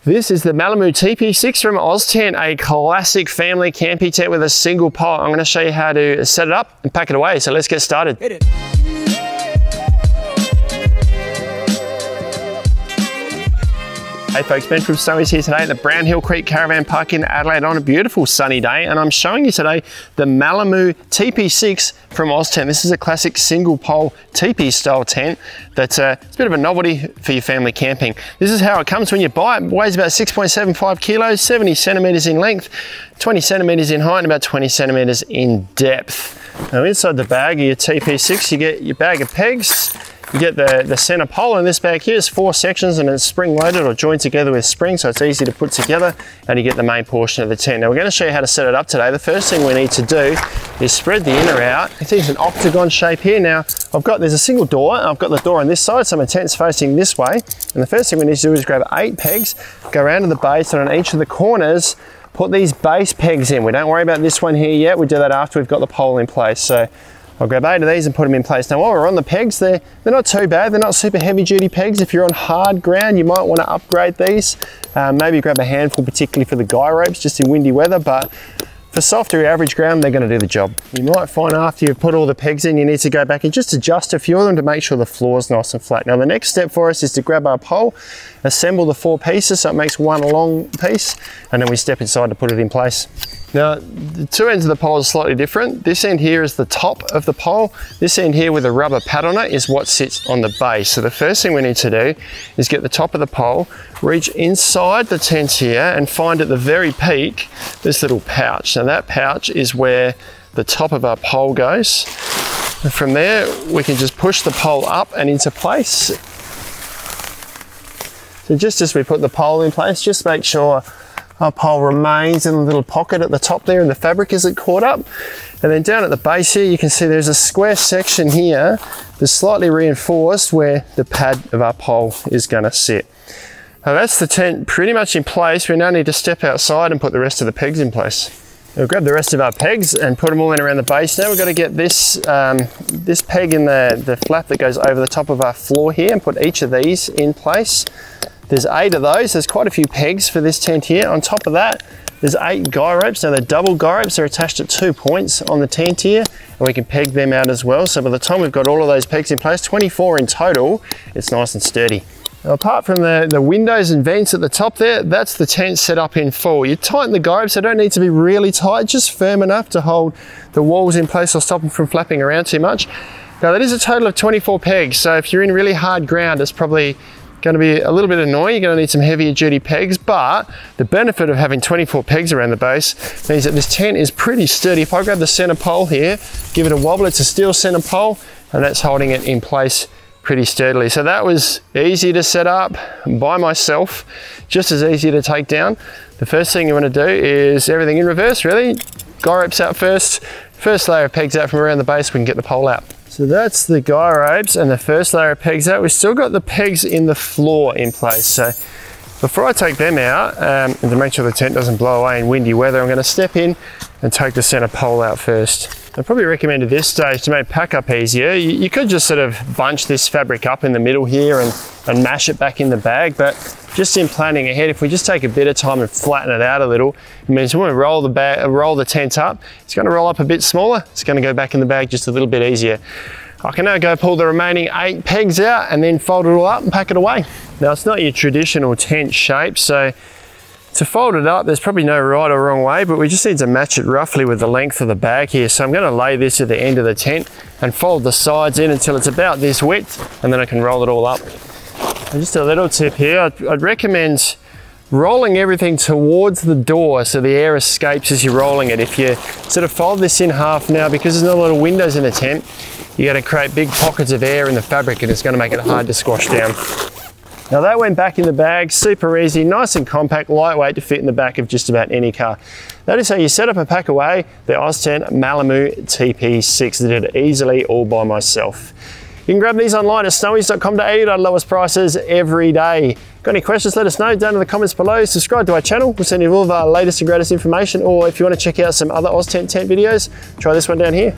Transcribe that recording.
This is the Malamoo Teepee 6 from Oztent, a classic family camping tent with a single pole. I'm going to show you how to set it up and pack it away, so let's get started. Hit it. Hey folks, Ben from Snowy's here today at the Brownhill Creek Caravan Park in Adelaide on a beautiful sunny day, and I'm showing you today the Malamoo Teepee 6 from Oztent. This is a classic single pole teepee style tent that's it's a bit of a novelty for your family camping. This is how it comes when you buy it. It weighs about 6.75 kilos, 70 centimeters in length, 20 centimeters in height, and about 20 centimeters in depth. Now inside the bag of your Teepee 6, you get your bag of pegs. You get the center pole in this bag here. It's 4 sections and it's spring loaded or joined together with springs, so it's easy to put together, and you get the main portion of the tent. Now we're going to show you how to set it up today. The first thing we need to do is spread the inner out. It's an octagon shape here. Now there's a single door, and I've got the door on this side, so my tent's facing this way. And the first thing we need to do is grab 8 pegs, go around to the base, and on each of the corners, put these base pegs in. We don't worry about this one here yet. We do that after we've got the pole in place. So I'll grab 8 of these and put them in place. Now while we're on the pegs, they're not too bad. They're not super heavy duty pegs. If you're on hard ground, you might want to upgrade these. Maybe grab a handful, particularly for the guy ropes, just in windy weather, but for softer average ground, they're going to do the job. You might find after you've put all the pegs in, you need to go back and just adjust a few of them to make sure the floor's nice and flat. Now the next step for us is to grab our pole, assemble the 4 pieces so it makes one long piece, and then we step inside to put it in place. Now, the 2 ends of the pole are slightly different. This end here is the top of the pole. This end here with a rubber pad on it is what sits on the base. So the first thing we need to do is get the top of the pole, reach inside the tent here, and find at the very peak this little pouch. Now that pouch is where the top of our pole goes. And from there, we can just push the pole up and into place. So just as we put the pole in place, just make sure our pole remains in a little pocket at the top there and the fabric isn't caught up. And then down at the base here, you can see there's a square section here that's slightly reinforced where the pad of our pole is going to sit. Now that's the tent pretty much in place. We now need to step outside and put the rest of the pegs in place. We'll grab the rest of our pegs and put them all in around the base. Now we've got to get this, this peg in the flap that goes over the top of our floor here and put each of these in place. There's 8 of those. There's quite a few pegs for this tent here. On top of that, there's 8 guy ropes. Now they're double guy ropes. They're attached at 2 points on the tent here, and we can peg them out as well. So by the time we've got all of those pegs in place, 24 in total, it's nice and sturdy. Now, apart from the windows and vents at the top there, that's the tent set up in full. You tighten the guy ropes. They don't need to be really tight, just firm enough to hold the walls in place or stop them from flapping around too much. Now that is a total of 24 pegs. So if you're in really hard ground, it's probably going to be a little bit annoying. You're going to need some heavier duty pegs, but the benefit of having 24 pegs around the base means that this tent is pretty sturdy. If I grab the center pole here, give it a wobble, it's a steel center pole, and that's holding it in place pretty sturdily. So that was easy to set up by myself, just as easy to take down. The first thing you want to do is everything in reverse, really. Guy ropes out first layer of pegs out from around the base, we can get the pole out. So that's the guy ropes and the first layer of pegs out. We've still got the pegs in the floor in place. So before I take them out, and to make sure the tent doesn't blow away in windy weather, I'm going to step in and take the center pole out first. I'd probably recommend at this stage, to make pack up easier, you could just sort of bunch this fabric up in the middle here and mash it back in the bag, but just in planning ahead, if we just take a bit of time and flatten it out a little, it means when we roll the tent up, it's going to roll up a bit smaller, it's going to go back in the bag just a little bit easier. I can now go pull the remaining 8 pegs out and then fold it all up and pack it away. Now it's not your traditional tent shape, so to fold it up, there's probably no right or wrong way, but we just need to match it roughly with the length of the bag here. So I'm going to lay this at the end of the tent and fold the sides in until it's about this width, and then I can roll it all up. And just a little tip here, I'd recommend rolling everything towards the door so the air escapes as you're rolling it. If you sort of fold this in half now, because there's not a lot of windows in the tent, you're going to create big pockets of air in the fabric, and it's going to make it hard to squash down. Now that went back in the bag, super easy, nice and compact, lightweight to fit in the back of just about any car. That is how you set up and pack away the Oztent Malamoo Teepee 6. I did it easily all by myself. You can grab these online at snowys.com.au at our lowest prices every day. Got any questions, let us know down in the comments below. Subscribe to our channel, we'll send you all of our latest and greatest information, or if you want to check out some other Oztent tent videos, try this one down here.